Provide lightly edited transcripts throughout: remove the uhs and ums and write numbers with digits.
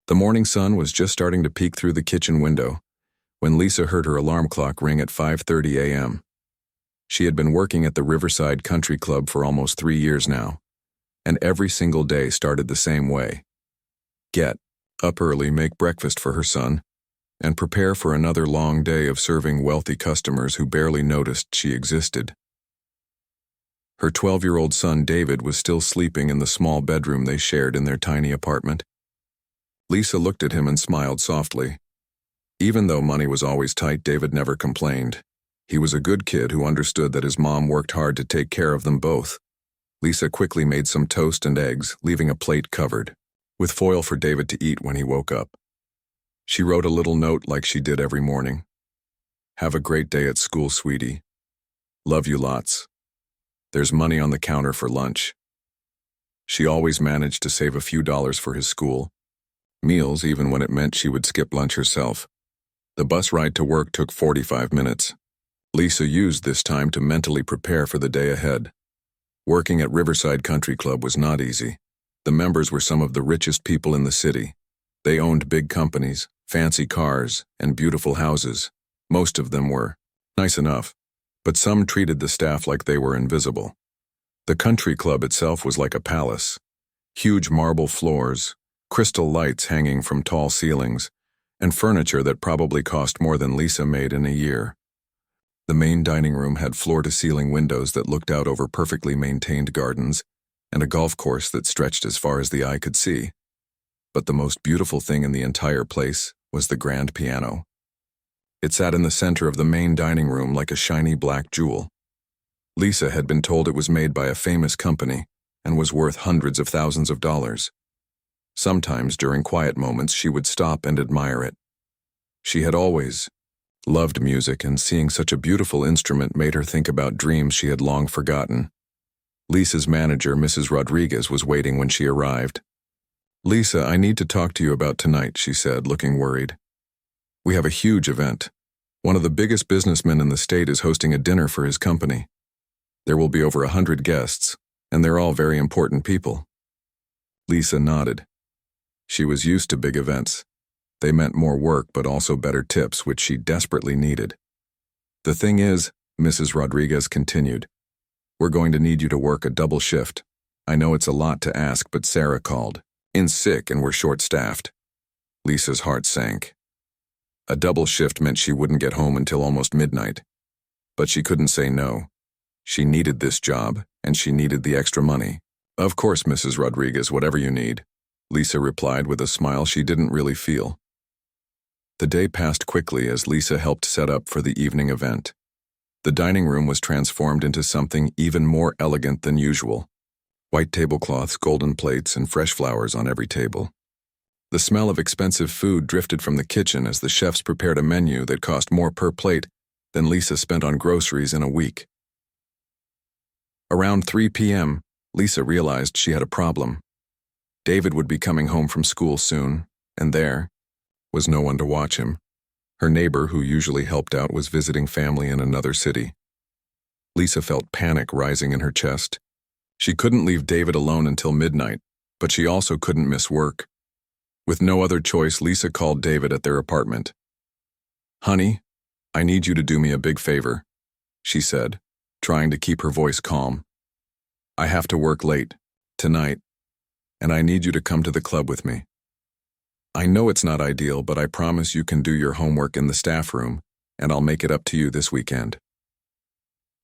The morning sun was just starting to peek through the kitchen window when Lisa heard her alarm clock ring at 5:30 a.m. She had been working at the Riverside Country Club for almost 3 years now, and every single day started the same way. Get up early, make breakfast for her son, and prepare for another long day of serving wealthy customers who barely noticed she existed. Her 12-year-old son David was still sleeping in the small bedroom they shared in their tiny apartment. Lisa looked at him and smiled softly. Even though money was always tight, David never complained. He was a good kid who understood that his mom worked hard to take care of them both. Lisa quickly made some toast and eggs, leaving a plate covered, with foil for David to eat when he woke up. She wrote a little note like she did every morning. "Have a great day at school, sweetie. Love you lots. There's money on the counter for lunch." She always managed to save a few dollars for his school meals, even when it meant she would skip lunch herself. The bus ride to work took 45 minutes. Lisa used this time to mentally prepare for the day ahead. Working at Riverside Country Club was not easy. The members were some of the richest people in the city. They owned big companies, fancy cars, and beautiful houses. Most of them were nice enough, but some treated the staff like they were invisible. The country club itself was like a palace. Huge marble floors, crystal lights hanging from tall ceilings, and furniture that probably cost more than Lisa made in a year. The main dining room had floor-to-ceiling windows that looked out over perfectly maintained gardens and a golf course that stretched as far as the eye could see. But the most beautiful thing in the entire place was the grand piano. It sat in the center of the main dining room like a shiny black jewel. Lisa had been told it was made by a famous company and was worth hundreds of thousands of dollars. Sometimes during quiet moments she would stop and admire it. She had always loved music, and seeing such a beautiful instrument made her think about dreams she had long forgotten. Lisa's manager, Mrs. Rodriguez, was waiting when she arrived. "Lisa, I need to talk to you about tonight," she said, looking worried. "We have a huge event. One of the biggest businessmen in the state is hosting a dinner for his company. There will be over 100 guests, and they're all very important people." Lisa nodded. She was used to big events. They meant more work but also better tips, which she desperately needed. "The thing is," Mrs. Rodriguez continued, "we're going to need you to work a double shift. I know it's a lot to ask, but Sarah called in sick and we're short-staffed." Lisa's heart sank. A double shift meant she wouldn't get home until almost midnight. But she couldn't say no. She needed this job, and she needed the extra money. "Of course, Mrs. Rodriguez, whatever you need," Lisa replied with a smile she didn't really feel. The day passed quickly as Lisa helped set up for the evening event. The dining room was transformed into something even more elegant than usual. White tablecloths, golden plates, and fresh flowers on every table. The smell of expensive food drifted from the kitchen as the chefs prepared a menu that cost more per plate than Lisa spent on groceries in a week. Around 3 p.m., Lisa realized she had a problem. David would be coming home from school soon, and there was no one to watch him. Her neighbor, who usually helped out, was visiting family in another city. Lisa felt panic rising in her chest. She couldn't leave David alone until midnight, but she also couldn't miss work. With no other choice, Lisa called David at their apartment. "Honey, I need you to do me a big favor," she said, trying to keep her voice calm. "I have to work late tonight, and I need you to come to the club with me. I know it's not ideal, but I promise you can do your homework in the staff room, and I'll make it up to you this weekend."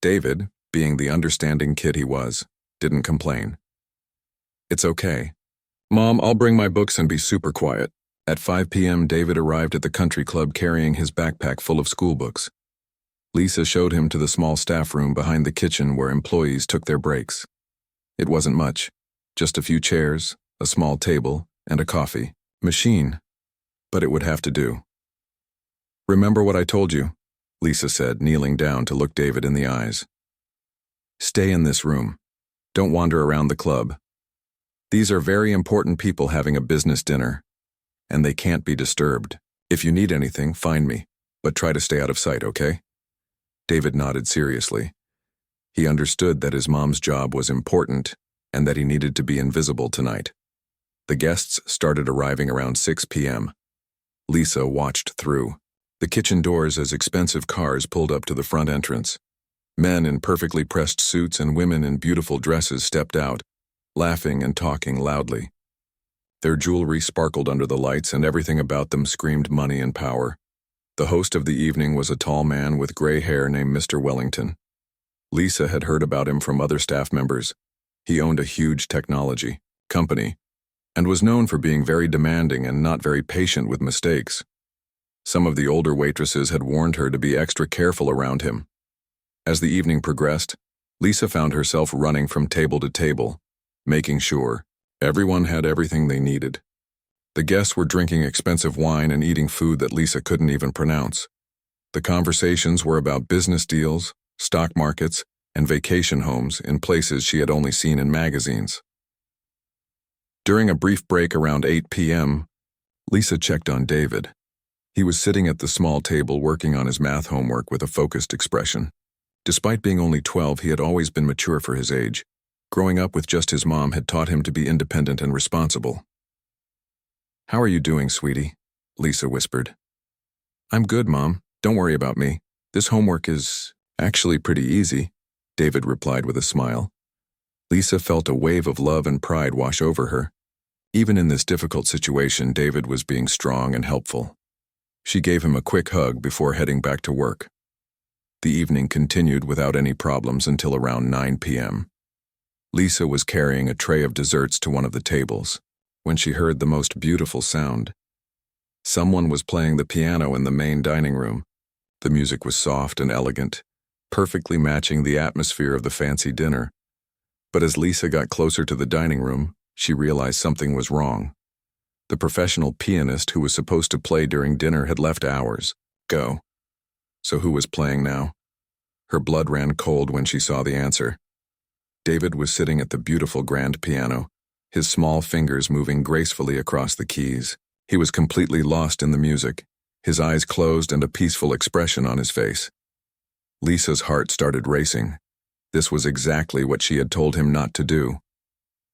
David, being the understanding kid he was, didn't complain. "It's okay. Mom, I'll bring my books and be super quiet." At 5 p.m., David arrived at the country club carrying his backpack full of school books. Lisa showed him to the small staff room behind the kitchen where employees took their breaks. It wasn't much, just a few chairs, a small table, and a coffee machine, but it would have to do. "Remember what I told you," Lisa said, kneeling down to look David in the eyes. "Stay in this room. Don't wander around the club. These are very important people having a business dinner, and they can't be disturbed. If you need anything, find me, but try to stay out of sight, okay?" David nodded seriously. He understood that his mom's job was important and that he needed to be invisible tonight. The guests started arriving around 6 p.m. Lisa watched through. The kitchen doors as expensive cars pulled up to the front entrance. Men in perfectly pressed suits and women in beautiful dresses stepped out, laughing and talking loudly. Their jewelry sparkled under the lights and everything about them screamed money and power. The host of the evening was a tall man with gray hair named Mr. Wellington. Lisa had heard about him from other staff members. He owned a huge technology company and was known for being very demanding and not very patient with mistakes. Some of the older waitresses had warned her to be extra careful around him. As the evening progressed, Lisa found herself running from table to table, making sure everyone had everything they needed. The guests were drinking expensive wine and eating food that Lisa couldn't even pronounce. The conversations were about business deals, stock markets, and vacation homes in places she had only seen in magazines. During a brief break around 8 p.m., Lisa checked on David. He was sitting at the small table working on his math homework with a focused expression. Despite being only 12, he had always been mature for his age. Growing up with just his mom had taught him to be independent and responsible. "How are you doing, sweetie?" Lisa whispered. "I'm good, Mom. Don't worry about me. This homework is actually pretty easy," David replied with a smile. Lisa felt a wave of love and pride wash over her. Even in this difficult situation, David was being strong and helpful. She gave him a quick hug before heading back to work. The evening continued without any problems until around 9 p.m. Lisa was carrying a tray of desserts to one of the tables when she heard the most beautiful sound. Someone was playing the piano in the main dining room. The music was soft and elegant, perfectly matching the atmosphere of the fancy dinner. But as Lisa got closer to the dining room, she realized something was wrong. The professional pianist who was supposed to play during dinner had left hours ago. So who was playing now? Her blood ran cold when she saw the answer. David was sitting at the beautiful grand piano, his small fingers moving gracefully across the keys. He was completely lost in the music, his eyes closed and a peaceful expression on his face. Lisa's heart started racing. This was exactly what she had told him not to do.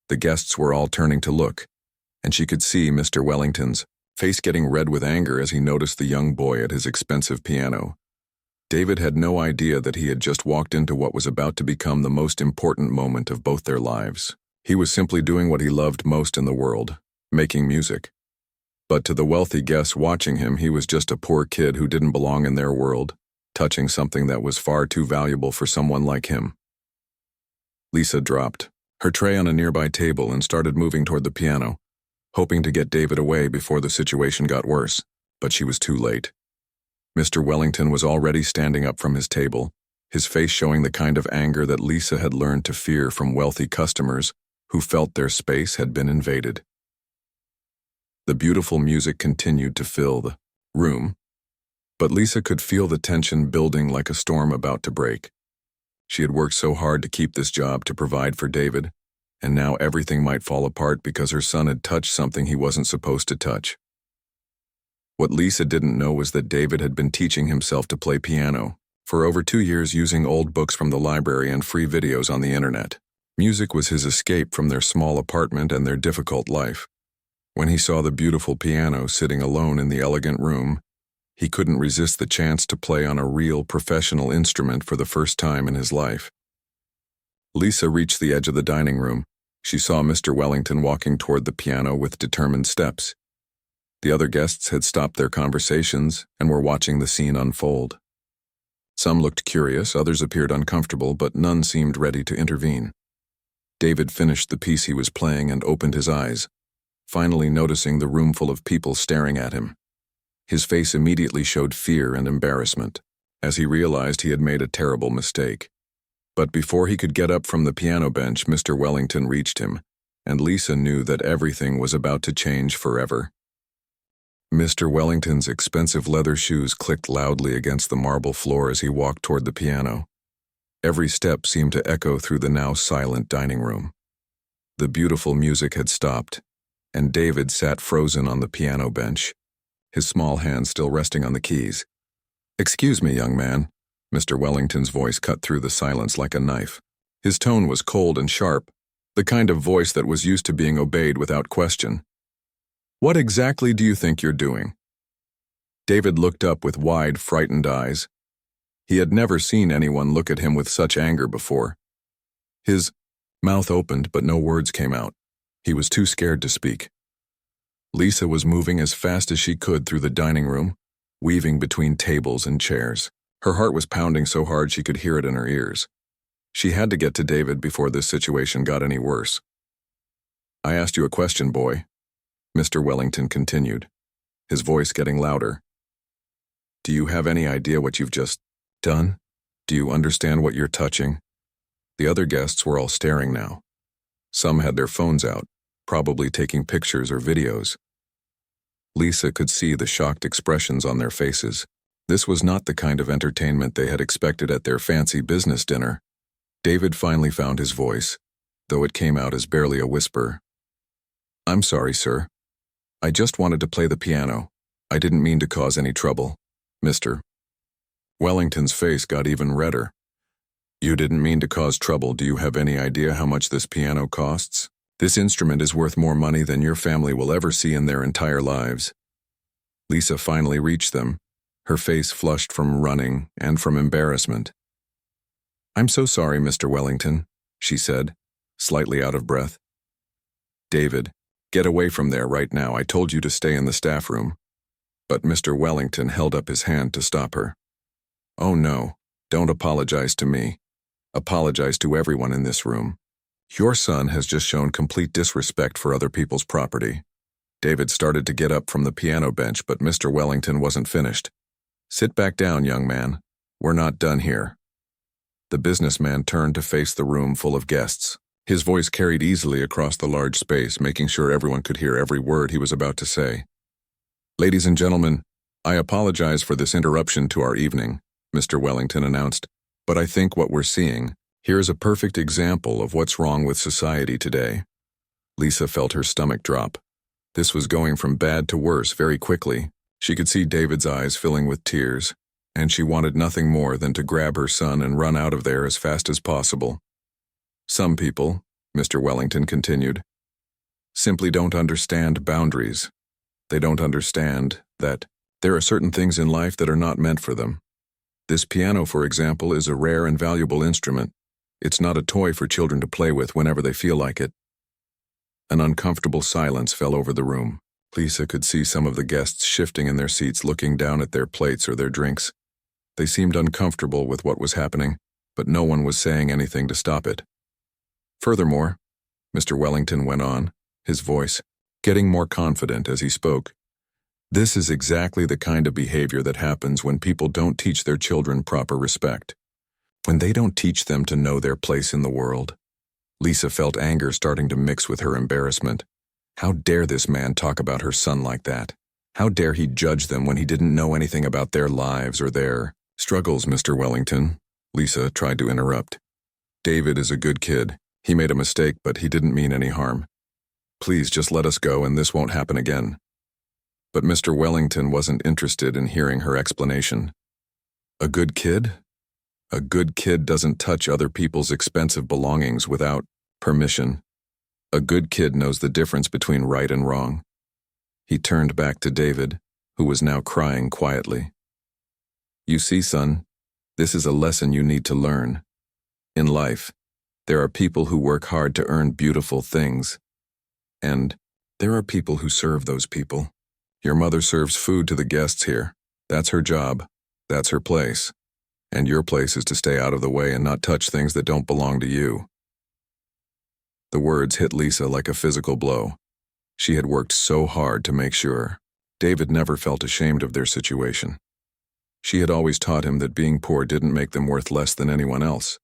The guests were all turning to look, and she could see Mr. Wellington's face getting red with anger as he noticed the young boy at his expensive piano. David had no idea that he had just walked into what was about to become the most important moment of both their lives. He was simply doing what he loved most in the world, making music. But to the wealthy guests watching him, he was just a poor kid who didn't belong in their world, touching something that was far too valuable for someone like him. Lisa dropped her tray on a nearby table and started moving toward the piano, hoping to get David away before the situation got worse, but she was too late. Mr. Wellington was already standing up from his table, his face showing the kind of anger that Lisa had learned to fear from wealthy customers who felt their space had been invaded. The beautiful music continued to fill the room, but Lisa could feel the tension building like a storm about to break. She had worked so hard to keep this job to provide for David, and now everything might fall apart because her son had touched something he wasn't supposed to touch. What Lisa didn't know was that David had been teaching himself to play piano for over 2 years using old books from the library and free videos on the internet. Music was his escape from their small apartment and their difficult life. When he saw the beautiful piano sitting alone in the elegant room, he couldn't resist the chance to play on a real professional instrument for the first time in his life. Lisa reached the edge of the dining room. She saw Mr. Wellington walking toward the piano with determined steps. The other guests had stopped their conversations and were watching the scene unfold. Some looked curious, others appeared uncomfortable, but none seemed ready to intervene. David finished the piece he was playing and opened his eyes, finally noticing the room full of people staring at him. His face immediately showed fear and embarrassment, as he realized he had made a terrible mistake. But before he could get up from the piano bench, Mr. Wellington reached him, and Lisa knew that everything was about to change forever. Mr. Wellington's expensive leather shoes clicked loudly against the marble floor as he walked toward the piano. Every step seemed to echo through the now silent dining room. The beautiful music had stopped, and David sat frozen on the piano bench, his small hand still resting on the keys. "Excuse me, young man." Mr. Wellington's voice cut through the silence like a knife. His tone was cold and sharp, the kind of voice that was used to being obeyed without question. "What exactly do you think you're doing?" David looked up with wide, frightened eyes. He had never seen anyone look at him with such anger before. His mouth opened, but no words came out. He was too scared to speak. Lisa was moving as fast as she could through the dining room, weaving between tables and chairs. Her heart was pounding so hard she could hear it in her ears. She had to get to David before this situation got any worse. "I asked you a question, boy," Mr. Wellington continued, his voice getting louder. "Do you have any idea what you've just done? Do you understand what you're touching?" The other guests were all staring now. Some had their phones out, probably taking pictures or videos. Lisa could see the shocked expressions on their faces. This was not the kind of entertainment they had expected at their fancy business dinner. David finally found his voice, though it came out as barely a whisper. "I'm sorry, sir. I just wanted to play the piano. I didn't mean to cause any trouble, Mr." Wellington's face got even redder. "You didn't mean to cause trouble. Do you have any idea how much this piano costs? This instrument is worth more money than your family will ever see in their entire lives." Lisa finally reached them, her face flushed from running and from embarrassment. "I'm so sorry, Mr. Wellington," she said, slightly out of breath. "David, get away from there right now. I told you to stay in the staff room." But Mr. Wellington held up his hand to stop her. "Oh no, don't apologize to me. Apologize to everyone in this room. Your son has just shown complete disrespect for other people's property." David started to get up from the piano bench, but Mr. Wellington wasn't finished. "Sit back down, young man. We're not done here." The businessman turned to face the room full of guests. His voice carried easily across the large space, making sure everyone could hear every word he was about to say. "Ladies and gentlemen, I apologize for this interruption to our evening," Mr. Wellington announced, "but I think what we're seeing here is a perfect example of what's wrong with society today." Lisa felt her stomach drop. This was going from bad to worse very quickly. She could see David's eyes filling with tears, and she wanted nothing more than to grab her son and run out of there as fast as possible. "Some people," Mr. Wellington continued, "simply don't understand boundaries. They don't understand that there are certain things in life that are not meant for them. This piano, for example, is a rare and valuable instrument. It's not a toy for children to play with whenever they feel like it." An uncomfortable silence fell over the room. Lisa could see some of the guests shifting in their seats, looking down at their plates or their drinks. They seemed uncomfortable with what was happening, but no one was saying anything to stop it. "Furthermore," Mr. Wellington went on, his voice getting more confident as he spoke, "this is exactly the kind of behavior that happens when people don't teach their children proper respect. When they don't teach them to know their place in the world." Lisa felt anger starting to mix with her embarrassment. How dare this man talk about her son like that? How dare he judge them when he didn't know anything about their lives or their struggles, Mr. Wellington? Lisa tried to interrupt. "David is a good kid. He made a mistake, but he didn't mean any harm. Please just let us go and this won't happen again." But Mr. Wellington wasn't interested in hearing her explanation. "A good kid? A good kid doesn't touch other people's expensive belongings without permission. A good kid knows the difference between right and wrong." He turned back to David, who was now crying quietly. "You see, son, this is a lesson you need to learn. In life, there are people who work hard to earn beautiful things, and there are people who serve those people. Your mother serves food to the guests here. That's her job. That's her place. And your place is to stay out of the way and not touch things that don't belong to you." The words hit Lisa like a physical blow. She had worked so hard to make sure David never felt ashamed of their situation. She had always taught him that being poor didn't make them worth less than anyone else.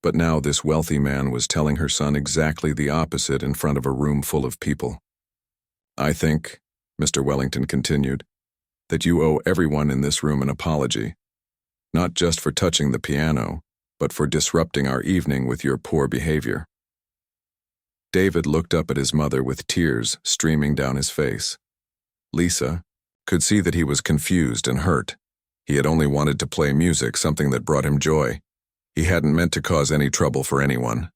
But now this wealthy man was telling her son exactly the opposite in front of a room full of people. "I think," Mr. Wellington continued, "that you owe everyone in this room an apology, not just for touching the piano, but for disrupting our evening with your poor behavior." David looked up at his mother with tears streaming down his face. Lisa could see that he was confused and hurt. He had only wanted to play music, something that brought him joy. He hadn't meant to cause any trouble for anyone.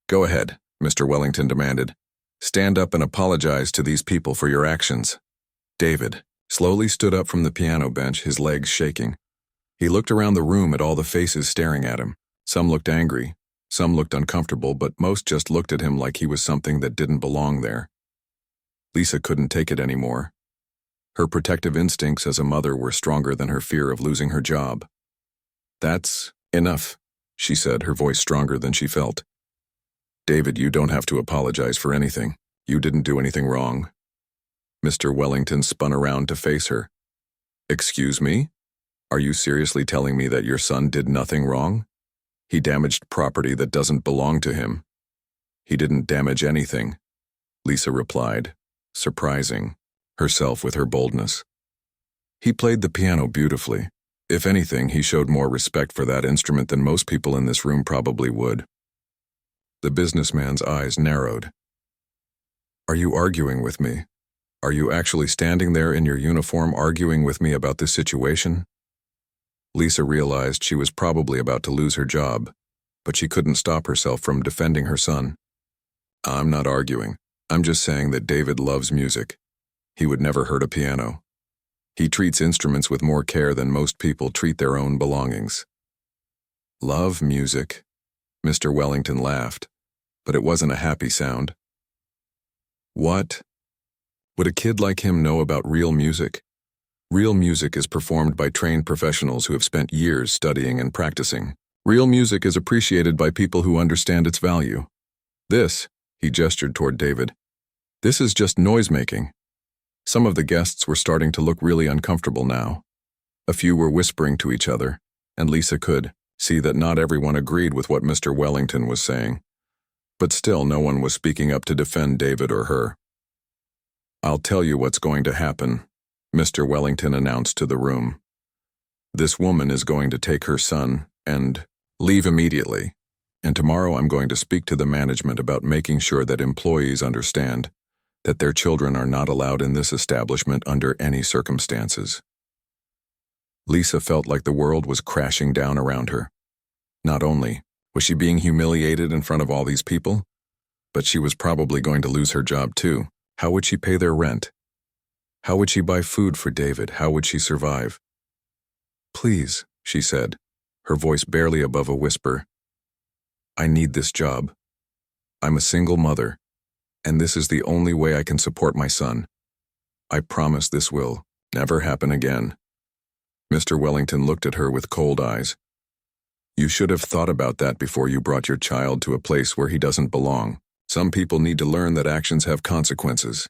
"Go ahead," Mr. Wellington demanded. "Stand up and apologize to these people for your actions." David slowly stood up from the piano bench, his legs shaking. He looked around the room at all the faces staring at him. Some looked angry, some looked uncomfortable, but most just looked at him like he was something that didn't belong there. Lisa couldn't take it anymore. Her protective instincts as a mother were stronger than her fear of losing her job. "That's enough," she said, her voice stronger than she felt. "David, you don't have to apologize for anything. You didn't do anything wrong." Mr. Wellington spun around to face her. "Excuse me? Are you seriously telling me that your son did nothing wrong? He damaged property that doesn't belong to him." "He didn't damage anything," Lisa replied, surprising herself with her boldness. "He played the piano beautifully. If anything, he showed more respect for that instrument than most people in this room probably would." The businessman's eyes narrowed. "Are you arguing with me? Are you actually standing there in your uniform arguing with me about this situation?" Lisa realized she was probably about to lose her job, but she couldn't stop herself from defending her son. "I'm not arguing. I'm just saying that David loves music. He would never hurt a piano. He treats instruments with more care than most people treat their own belongings." "Love music?" Mr. Wellington laughed, but it wasn't a happy sound. "What? Would a kid like him know about real music? Real music is performed by trained professionals who have spent years studying and practicing. Real music is appreciated by people who understand its value. This," he gestured toward David, "this is just noise-making." Some of the guests were starting to look really uncomfortable now. A few were whispering to each other, and Lisa could see that not everyone agreed with what Mr. Wellington was saying. But still, no one was speaking up to defend David or her. "I'll tell you what's going to happen," Mr. Wellington announced to the room. "This woman is going to take her son and leave immediately, and tomorrow I'm going to speak to the management about making sure that employees understand that their children are not allowed in this establishment under any circumstances." Lisa felt like the world was crashing down around her. Not only was she being humiliated in front of all these people, but she was probably going to lose her job too. How would she pay their rent? How would she buy food for David? How would she survive? "Please," she said, her voice barely above a whisper, "I need this job. I'm a single mother, and this is the only way I can support my son. I promise this will never happen again." Mr. Wellington looked at her with cold eyes. "You should have thought about that before you brought your child to a place where he doesn't belong. Some people need to learn that actions have consequences."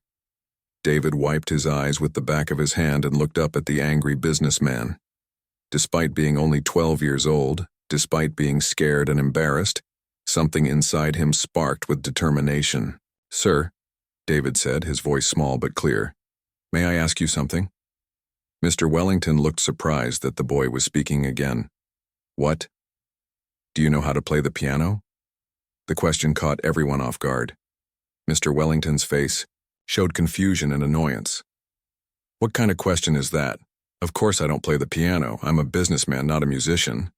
David wiped his eyes with the back of his hand and looked up at the angry businessman. Despite being only 12 years old, despite being scared and embarrassed, something inside him sparked with determination. "Sir," David said, his voice small but clear, "may I ask you something?" Mr. Wellington looked surprised that the boy was speaking again. "What? Do you know how to play the piano?" The question caught everyone off guard. Mr. Wellington's face showed confusion and annoyance. "What kind of question is that? Of course I don't play the piano. I'm a businessman, not a musician."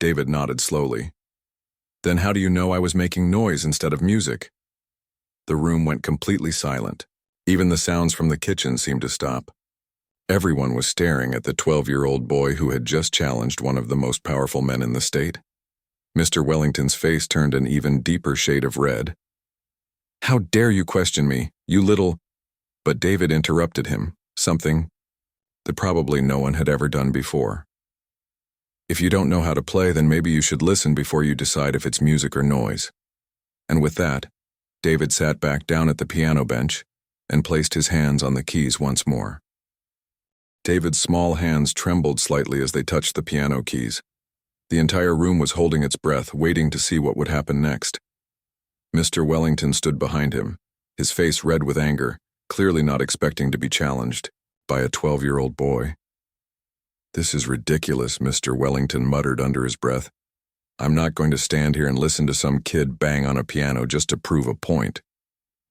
David nodded slowly. "Then how do you know I was making noise instead of music?" The room went completely silent. Even the sounds from the kitchen seemed to stop. Everyone was staring at the 12-year-old boy who had just challenged one of the most powerful men in the state. Mr. Wellington's face turned an even deeper shade of red. "How dare you question me, you little—" But David interrupted him, something that probably no one had ever done before. "If you don't know how to play, then maybe you should listen before you decide if it's music or noise." And with that, David sat back down at the piano bench and placed his hands on the keys once more. David's small hands trembled slightly as they touched the piano keys. The entire room was holding its breath, waiting to see what would happen next. Mr. Wellington stood behind him, his face red with anger, clearly not expecting to be challenged by a 12-year-old boy. "This is ridiculous," Mr. Wellington muttered under his breath. "I'm not going to stand here and listen to some kid bang on a piano just to prove a point."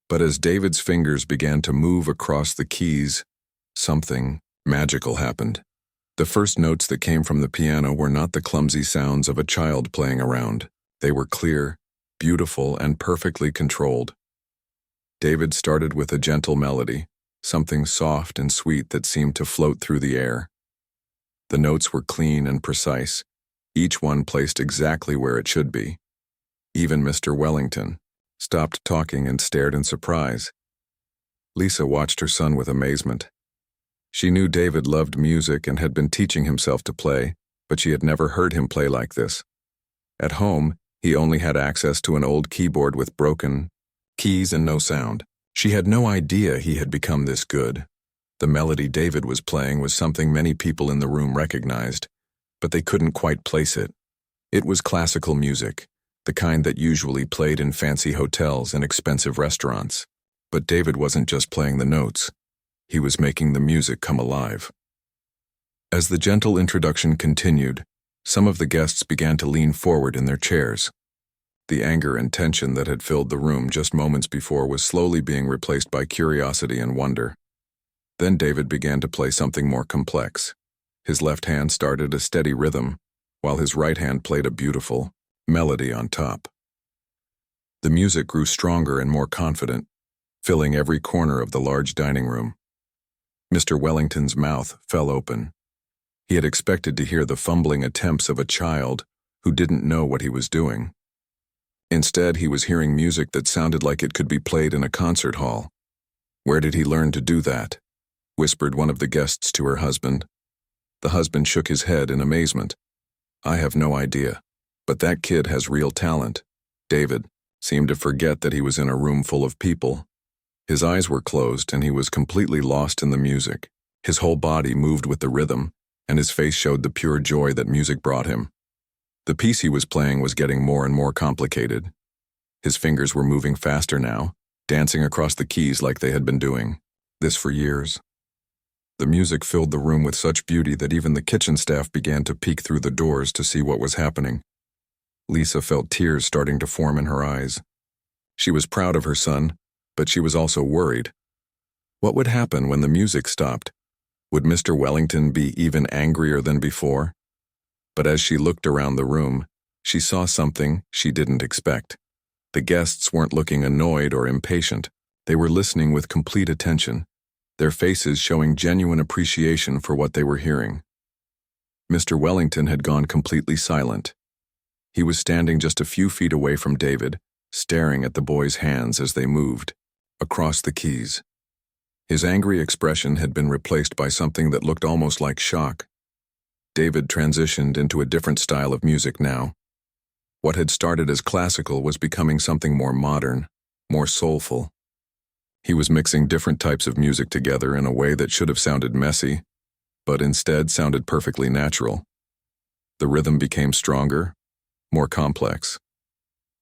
But as David's fingers began to move across the keys, something magical happened. The first notes that came from the piano were not the clumsy sounds of a child playing around. They were clear, beautiful and perfectly controlled. David started with a gentle melody, something soft and sweet that seemed to float through the air. The notes were clean and precise, each one placed exactly where it should be. Even Mr. Wellington stopped talking and stared in surprise. Lisa watched her son with amazement. She knew David loved music and had been teaching himself to play, but she had never heard him play like this. At home, he only had access to an old keyboard with broken keys and no sound. She had no idea he had become this good. The melody David was playing was something many people in the room recognized, but they couldn't quite place it. It was classical music, the kind that usually played in fancy hotels and expensive restaurants. But David wasn't just playing the notes. He was making the music come alive. As the gentle introduction continued, some of the guests began to lean forward in their chairs. The anger and tension that had filled the room just moments before was slowly being replaced by curiosity and wonder. Then David began to play something more complex. His left hand started a steady rhythm, while his right hand played a beautiful melody on top. The music grew stronger and more confident, filling every corner of the large dining room. Mr. Wellington's mouth fell open. He had expected to hear the fumbling attempts of a child who didn't know what he was doing. Instead, he was hearing music that sounded like it could be played in a concert hall. "Where did he learn to do that?" whispered one of the guests to her husband. The husband shook his head in amazement. "I have no idea, but that kid has real talent." David seemed to forget that he was in a room full of people. His eyes were closed and he was completely lost in the music. His whole body moved with the rhythm, and his face showed the pure joy that music brought him. The piece he was playing was getting more and more complicated. His fingers were moving faster now, dancing across the keys like they had been doing this for years. The music filled the room with such beauty that even the kitchen staff began to peek through the doors to see what was happening. Lisa felt tears starting to form in her eyes. She was proud of her son, but she was also worried. What would happen when the music stopped? Would Mr. Wellington be even angrier than before? But as she looked around the room, she saw something she didn't expect. The guests weren't looking annoyed or impatient. They were listening with complete attention, their faces showing genuine appreciation for what they were hearing. Mr. Wellington had gone completely silent. He was standing just a few feet away from David, staring at the boys' hands as they moved across the keys. His angry expression had been replaced by something that looked almost like shock. David transitioned into a different style of music now. What had started as classical was becoming something more modern, more soulful. He was mixing different types of music together in a way that should have sounded messy, but instead sounded perfectly natural. The rhythm became stronger, more complex.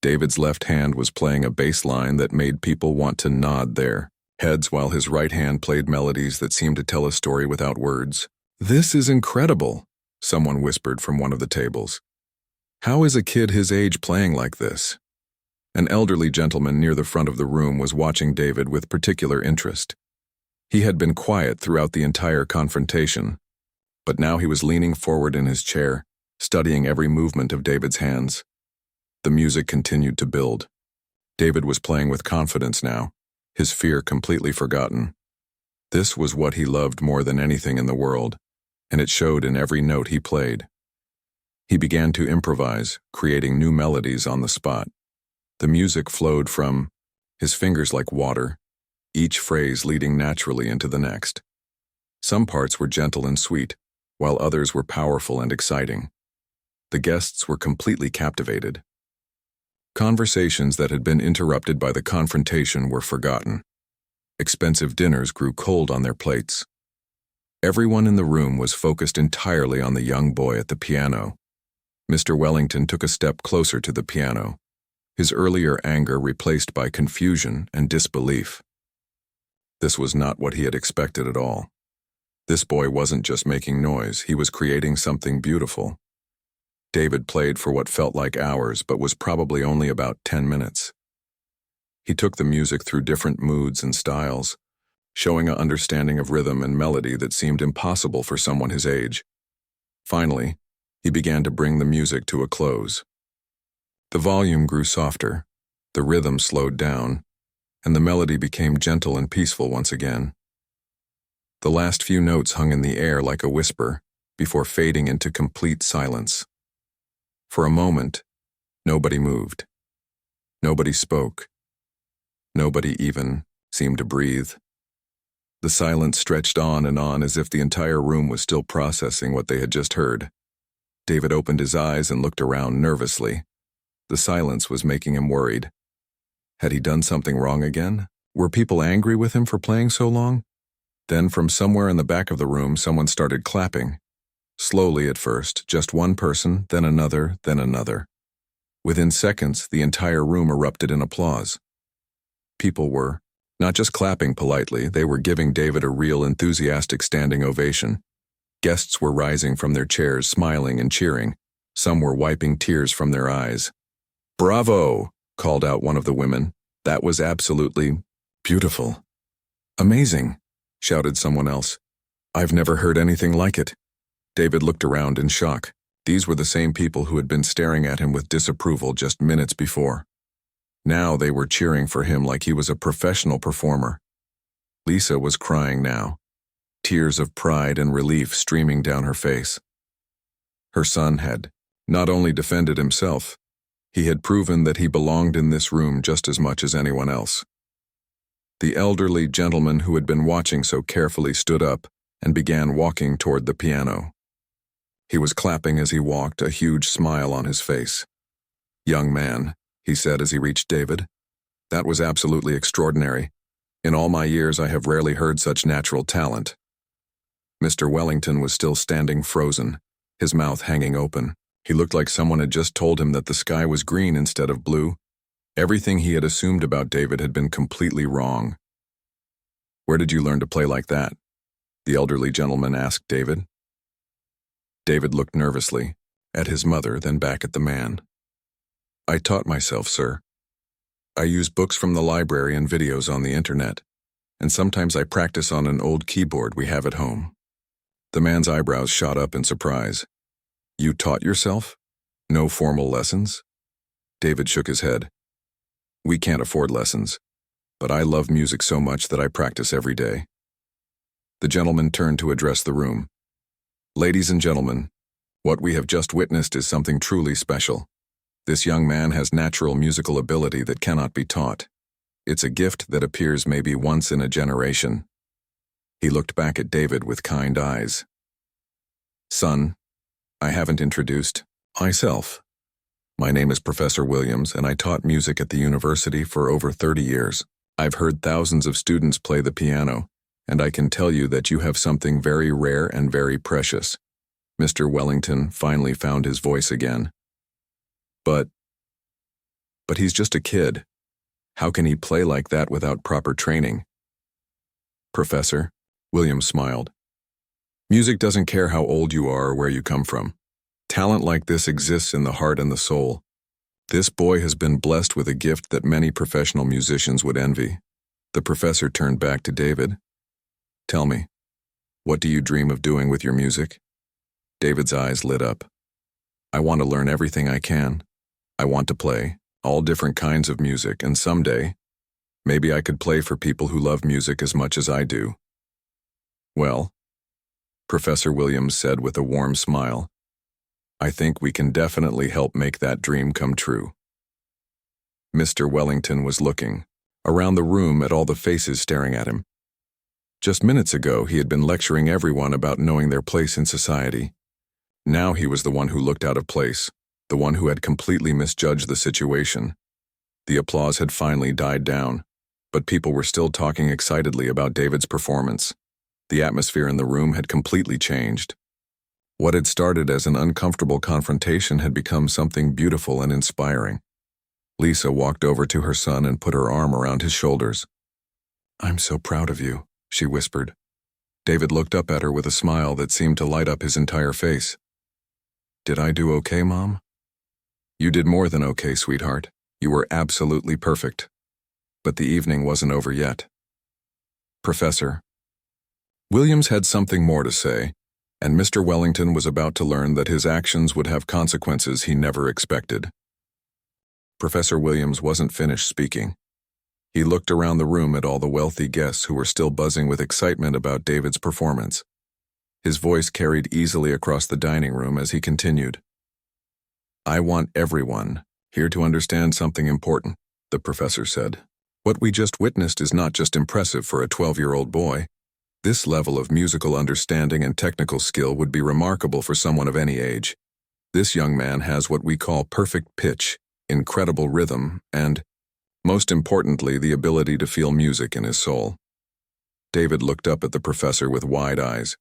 David's left hand was playing a bass line that made people want to nod their heads while his right hand played melodies that seemed to tell a story without words. "This is incredible," someone whispered from one of the tables. "How is a kid his age playing like this?" An elderly gentleman near the front of the room was watching David with particular interest. He had been quiet throughout the entire confrontation, but now he was leaning forward in his chair, studying every movement of David's hands. The music continued to build. David was playing with confidence now, his fear completely forgotten. This was what he loved more than anything in the world, and it showed in every note he played. He began to improvise, creating new melodies on the spot. The music flowed from his fingers like water, each phrase leading naturally into the next. Some parts were gentle and sweet, while others were powerful and exciting. The guests were completely captivated. Conversations that had been interrupted by the confrontation were forgotten. Expensive dinners grew cold on their plates. Everyone in the room was focused entirely on the young boy at the piano. Mr. Wellington took a step closer to the piano, his earlier anger replaced by confusion and disbelief. This was not what he had expected at all. This boy wasn't just making noise, he was creating something beautiful. David played for what felt like hours, but was probably only about 10 minutes. He took the music through different moods and styles, showing an understanding of rhythm and melody that seemed impossible for someone his age. Finally, he began to bring the music to a close. The volume grew softer, The rhythm slowed down, and the melody became gentle and peaceful once again. The last few notes hung in the air like a whisper, before fading into complete silence. For a moment, nobody moved. Nobody spoke. Nobody even seemed to breathe. The silence stretched on and on as if the entire room was still processing what they had just heard. David opened his eyes and looked around nervously. The silence was making him worried. Had he done something wrong again? Were people angry with him for playing so long? Then from somewhere in the back of the room, someone started clapping. Slowly at first, just one person, then another, then another. Within seconds, the entire room erupted in applause. People were not just clapping politely, they were giving David a real enthusiastic standing ovation. Guests were rising from their chairs, smiling and cheering. Some were wiping tears from their eyes. "Bravo!" called out one of the women. "That was absolutely beautiful." "Amazing!" shouted someone else. "I've never heard anything like it." David looked around in shock. These were the same people who had been staring at him with disapproval just minutes before. Now they were cheering for him like he was a professional performer. Lisa was crying now, tears of pride and relief streaming down her face. Her son had not only defended himself, he had proven that he belonged in this room just as much as anyone else. The elderly gentleman who had been watching so carefully stood up and began walking toward the piano. He was clapping as he walked, a huge smile on his face. "Young man," he said as he reached David, "that was absolutely extraordinary. In all my years, I have rarely heard such natural talent." Mr. Wellington was still standing frozen, his mouth hanging open. He looked like someone had just told him that the sky was green instead of blue. Everything he had assumed about David had been completely wrong. "Where did you learn to play like that?" the elderly gentleman asked David. David looked nervously at his mother, then back at the man. "I taught myself, sir. I use books from the library and videos on the internet, and sometimes I practice on an old keyboard we have at home." The man's eyebrows shot up in surprise. "You taught yourself? No formal lessons?" David shook his head. "We can't afford lessons, but I love music so much that I practice every day." The gentleman turned to address the room. "Ladies and gentlemen, what we have just witnessed is something truly special. This young man has natural musical ability that cannot be taught. It's a gift that appears maybe once in a generation." He looked back at David with kind eyes. "Son, I haven't introduced myself. My name is Professor Williams, and I taught music at the university for over 30 years. I've heard thousands of students play the piano, and I can tell you that you have something very rare and very precious." Mr. Wellington finally found his voice again. But he's just a kid. How can he play like that without proper training?" "Professor," Williams smiled, "music doesn't care how old you are or where you come from. Talent like this exists in the heart and the soul. This boy has been blessed with a gift that many professional musicians would envy." The professor turned back to David. "Tell me, what do you dream of doing with your music?" David's eyes lit up. "I want to learn everything I can. I want to play all different kinds of music, and someday, maybe I could play for people who love music as much as I do." "Well," Professor Williams said with a warm smile, "I think we can definitely help make that dream come true." Mr. Wellington was looking around the room at all the faces staring at him. Just minutes ago, he had been lecturing everyone about knowing their place in society. Now he was the one who looked out of place, the one who had completely misjudged the situation. The applause had finally died down, but people were still talking excitedly about David's performance. The atmosphere in the room had completely changed. What had started as an uncomfortable confrontation had become something beautiful and inspiring. Lisa walked over to her son and put her arm around his shoulders. "I'm so proud of you," she whispered. David looked up at her with a smile that seemed to light up his entire face. "Did I do okay, Mom?" "You did more than okay, sweetheart. You were absolutely perfect." But the evening wasn't over yet. "Professor." Williams had something more to say, and Mr. Wellington was about to learn that his actions would have consequences he never expected. Professor Williams wasn't finished speaking. He looked around the room at all the wealthy guests who were still buzzing with excitement about David's performance. His voice carried easily across the dining room as he continued. "I want everyone here to understand something important," the professor said. "What we just witnessed is not just impressive for a 12-year-old boy. This level of musical understanding and technical skill would be remarkable for someone of any age. This young man has what we call perfect pitch, incredible rhythm, and, most importantly, the ability to feel music in his soul." David looked up at the professor with wide eyes.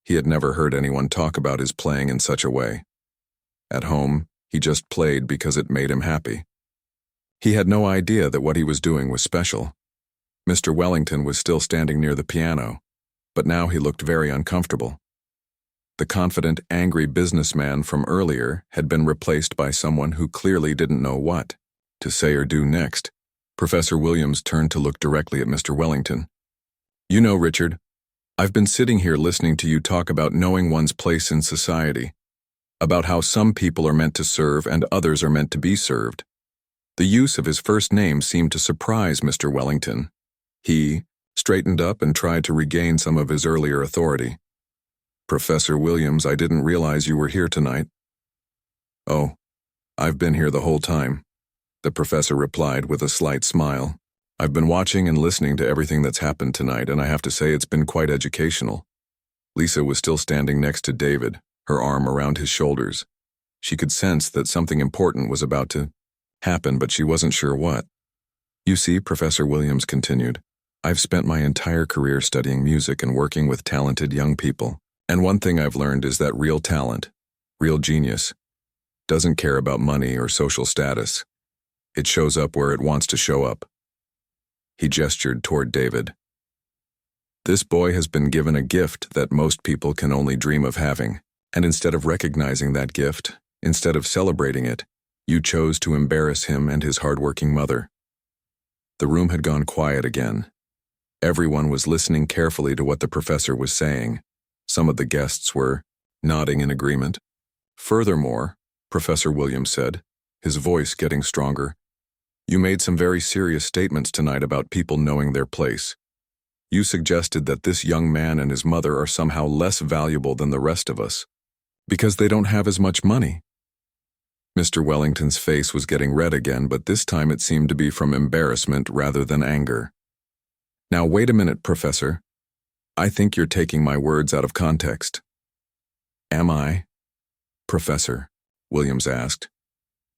He had never heard anyone talk about his playing in such a way. At home, he just played because it made him happy. He had no idea that what he was doing was special. Mr. Wellington was still standing near the piano, but now he looked very uncomfortable. The confident, angry businessman from earlier had been replaced by someone who clearly didn't know what to say or do next. Professor Williams turned to look directly at Mr. Wellington. "You know, Richard, I've been sitting here listening to you talk about knowing one's place in society, about how some people are meant to serve and others are meant to be served." The use of his first name seemed to surprise Mr. Wellington. He straightened up and tried to regain some of his earlier authority. "Professor Williams, I didn't realize you were here tonight." "Oh, I've been here the whole time," the professor replied with a slight smile. "I've been watching and listening to everything that's happened tonight, and I have to say it's been quite educational." Lisa was still standing next to David, her arm around his shoulders. She could sense that something important was about to happen, but she wasn't sure what. "You see," Professor Williams continued, "I've spent my entire career studying music and working with talented young people. And one thing I've learned is that real talent, real genius, doesn't care about money or social status. It shows up where it wants to show up." He gestured toward David. "This boy has been given a gift that most people can only dream of having, and instead of recognizing that gift, instead of celebrating it, you chose to embarrass him and his hardworking mother." The room had gone quiet again. Everyone was listening carefully to what the professor was saying. Some of the guests were nodding in agreement. "Furthermore," Professor Williams said, his voice getting stronger, "you made some very serious statements tonight about people knowing their place. You suggested that this young man and his mother are somehow less valuable than the rest of us, because they don't have as much money." Mr. Wellington's face was getting red again, but this time it seemed to be from embarrassment rather than anger. "Now wait a minute, Professor. I think you're taking my words out of context." "Am I, Professor?" Williams asked.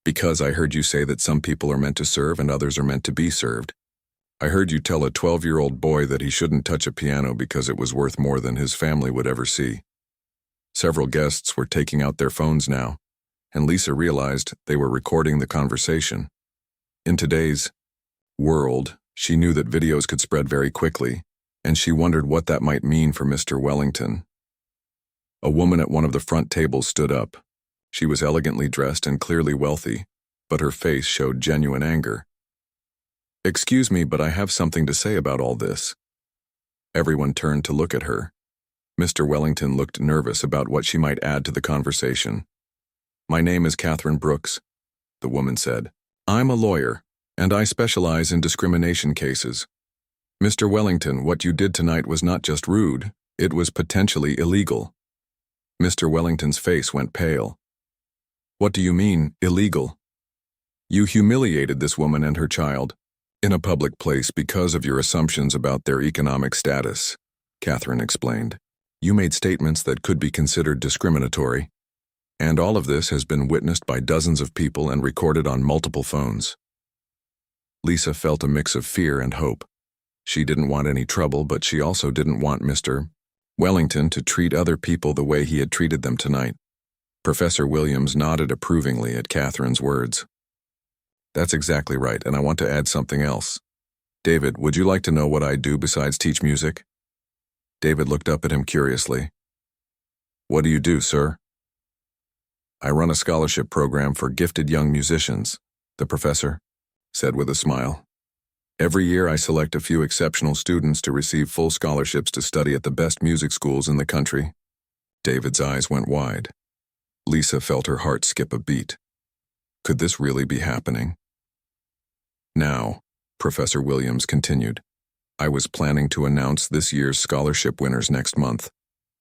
"Because I heard you say that some people are meant to serve and others are meant to be served. I heard you tell a 12-year-old boy that he shouldn't touch a piano because it was worth more than his family would ever see." Several guests were taking out their phones now, and Lisa realized they were recording the conversation. In today's world, she knew that videos could spread very quickly, and she wondered what that might mean for Mr. Wellington. A woman at one of the front tables stood up. She was elegantly dressed and clearly wealthy, but her face showed genuine anger. "Excuse me, but I have something to say about all this." Everyone turned to look at her. Mr. Wellington looked nervous about what she might add to the conversation. "My name is Catherine Brooks," the woman said. "I'm a lawyer, and I specialize in discrimination cases. Mr. Wellington, what you did tonight was not just rude, it was potentially illegal." Mr. Wellington's face went pale. "What do you mean, illegal?" "You humiliated this woman and her child in a public place because of your assumptions about their economic status," Catherine explained. "You made statements that could be considered discriminatory, and all of this has been witnessed by dozens of people and recorded on multiple phones." Lisa felt a mix of fear and hope. She didn't want any trouble, but she also didn't want Mr. Wellington to treat other people the way he had treated them tonight. Professor Williams nodded approvingly at Catherine's words. "That's exactly right, and I want to add something else. David, would you like to know what I do besides teach music?" David looked up at him curiously. "What do you do, sir?" "I run a scholarship program for gifted young musicians," the professor said with a smile. "Every year I select a few exceptional students to receive full scholarships to study at the best music schools in the country." David's eyes went wide. Lisa felt her heart skip a beat. Could this really be happening? Now, Professor Williams continued, I was planning to announce this year's scholarship winners next month,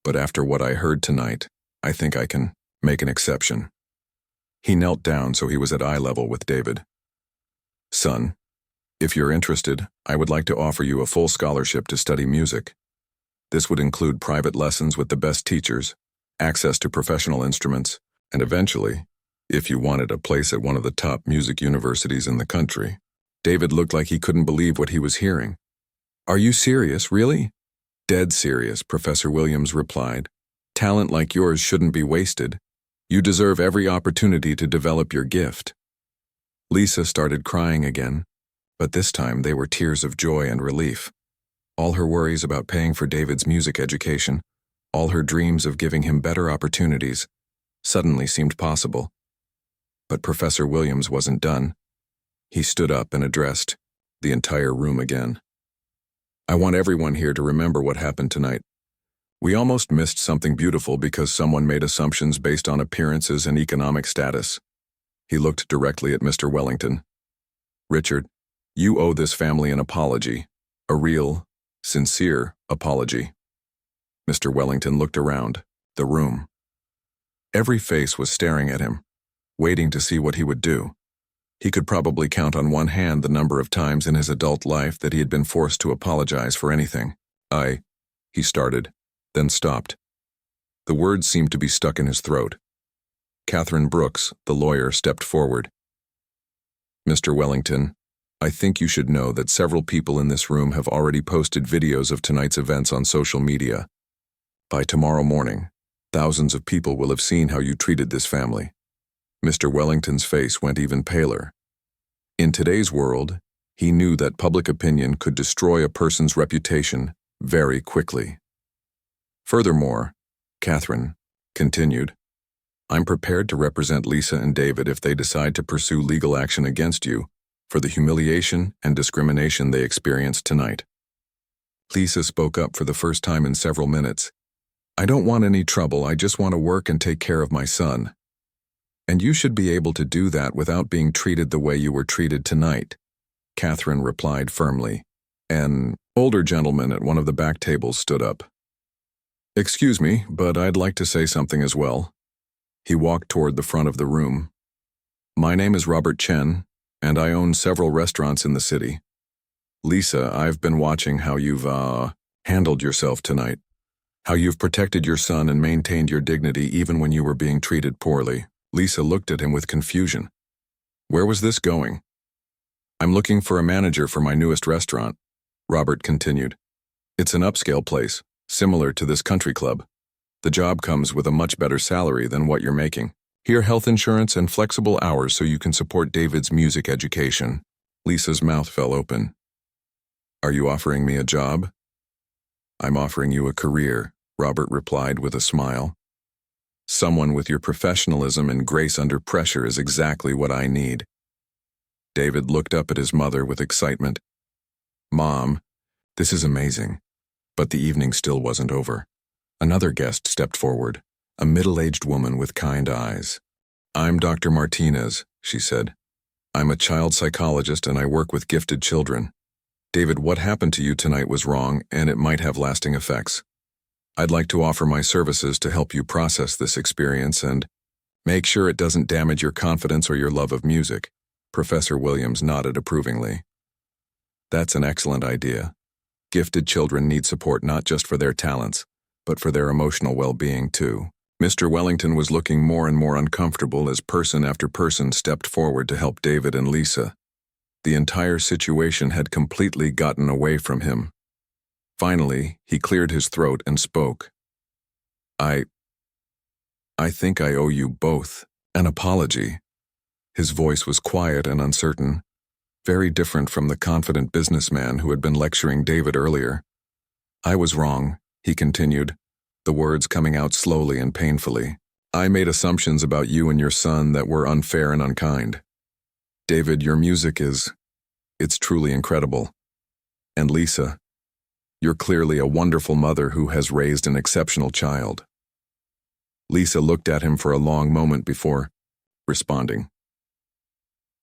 but after what I heard tonight, I think I can make an exception. He knelt down so he was at eye level with David. Son, if you're interested, I would like to offer you a full scholarship to study music. This would include private lessons with the best teachers, access to professional instruments, and eventually, if you wanted a place at one of the top music universities in the country. David looked like he couldn't believe what he was hearing. Are you serious, really? Dead serious, Professor Williams replied. Talent like yours shouldn't be wasted. You deserve every opportunity to develop your gift. Lisa started crying again, but this time they were tears of joy and relief. All her worries about paying for David's music education, all her dreams of giving him better opportunities, suddenly seemed possible. But Professor Williams wasn't done. He stood up and addressed the entire room again. I want everyone here to remember what happened tonight. We almost missed something beautiful because someone made assumptions based on appearances and economic status. He looked directly at Mr. Wellington. Richard, you owe this family an apology, a real, sincere apology. Mr. Wellington looked around the room. Every face was staring at him, waiting to see what he would do. He could probably count on one hand the number of times in his adult life that he had been forced to apologize for anything. He started, then stopped. The words seemed to be stuck in his throat. Catherine Brooks, the lawyer, stepped forward. Mr. Wellington, I think you should know that several people in this room have already posted videos of tonight's events on social media. By tomorrow morning, thousands of people will have seen how you treated this family. Mr. Wellington's face went even paler. In today's world, he knew that public opinion could destroy a person's reputation very quickly. Furthermore, Catherine continued, I'm prepared to represent Lisa and David if they decide to pursue legal action against you for the humiliation and discrimination they experienced tonight. Lisa spoke up for the first time in several minutes. I don't want any trouble, I just want to work and take care of my son. And you should be able to do that without being treated the way you were treated tonight, Catherine replied firmly. An older gentleman at one of the back tables stood up. Excuse me, but I'd like to say something as well. He walked toward the front of the room. My name is Robert Chen, and I own several restaurants in the city. Lisa, I've been watching how you've, handled yourself tonight. How you've protected your son and maintained your dignity even when you were being treated poorly. Lisa looked at him with confusion. Where was this going? I'm looking for a manager for my newest restaurant, Robert continued. It's an upscale place, similar to this country club. The job comes with a much better salary than what you're making. Here, health insurance and flexible hours so you can support David's music education. Lisa's mouth fell open. Are you offering me a job? I'm offering you a career, Robert replied with a smile. Someone with your professionalism and grace under pressure is exactly what I need. David looked up at his mother with excitement. Mom, this is amazing. But the evening still wasn't over. Another guest stepped forward, a middle-aged woman with kind eyes. I'm Dr. Martinez, she said. I'm a child psychologist and I work with gifted children. David, what happened to you tonight was wrong and it might have lasting effects. I'd like to offer my services to help you process this experience and make sure it doesn't damage your confidence or your love of music. Professor Williams nodded approvingly. That's an excellent idea. Gifted children need support not just for their talents, but for their emotional well-being too. Mr. Wellington was looking more and more uncomfortable as person after person stepped forward to help David and Lisa. The entire situation had completely gotten away from him. Finally, he cleared his throat and spoke. I think I owe you both an apology. His voice was quiet and uncertain, very different from the confident businessman who had been lecturing David earlier. I was wrong, he continued, the words coming out slowly and painfully. I made assumptions about you and your son that were unfair and unkind. David, your music it's truly incredible. And Lisa, you're clearly a wonderful mother who has raised an exceptional child. Lisa looked at him for a long moment before responding.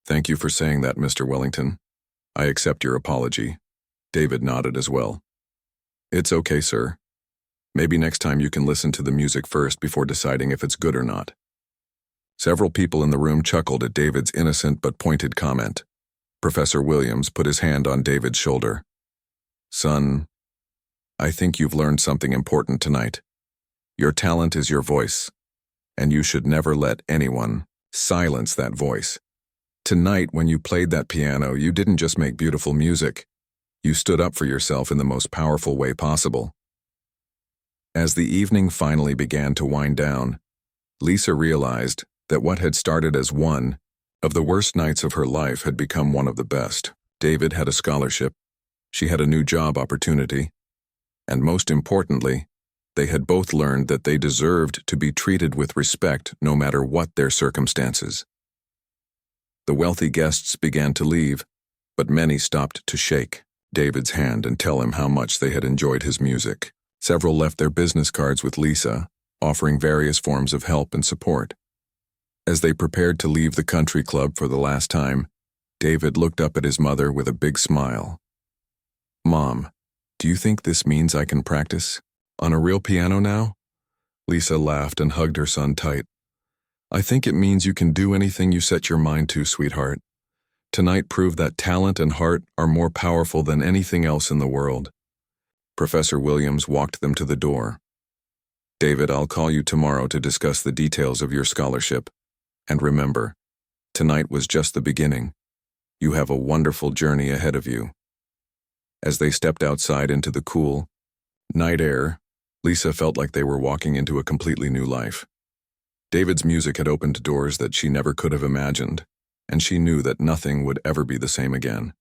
Thank you for saying that, Mr. Wellington. I accept your apology. David nodded as well. It's okay, sir. Maybe next time you can listen to the music first before deciding if it's good or not. Several people in the room chuckled at David's innocent but pointed comment. Professor Williams put his hand on David's shoulder. Son, I think you've learned something important tonight. Your talent is your voice, and you should never let anyone silence that voice. Tonight, when you played that piano, you didn't just make beautiful music. You stood up for yourself in the most powerful way possible. As the evening finally began to wind down, Lisa realized that what had started as one of the worst nights of her life had become one of the best. David had a scholarship, she had a new job opportunity, and most importantly, they had both learned that they deserved to be treated with respect no matter what their circumstances. The wealthy guests began to leave, but many stopped to shake David's hand and tell him how much they had enjoyed his music. Several left their business cards with Lisa, offering various forms of help and support. As they prepared to leave the country club for the last time, David looked up at his mother with a big smile. Mom, do you think this means I can practice on a real piano now? Lisa laughed and hugged her son tight. I think it means you can do anything you set your mind to, sweetheart. Tonight proved that talent and heart are more powerful than anything else in the world. Professor Williams walked them to the door. David, I'll call you tomorrow to discuss the details of your scholarship. And remember, tonight was just the beginning. You have a wonderful journey ahead of you. As they stepped outside into the cool night air, Lisa felt like they were walking into a completely new life. David's music had opened doors that she never could have imagined, and she knew that nothing would ever be the same again.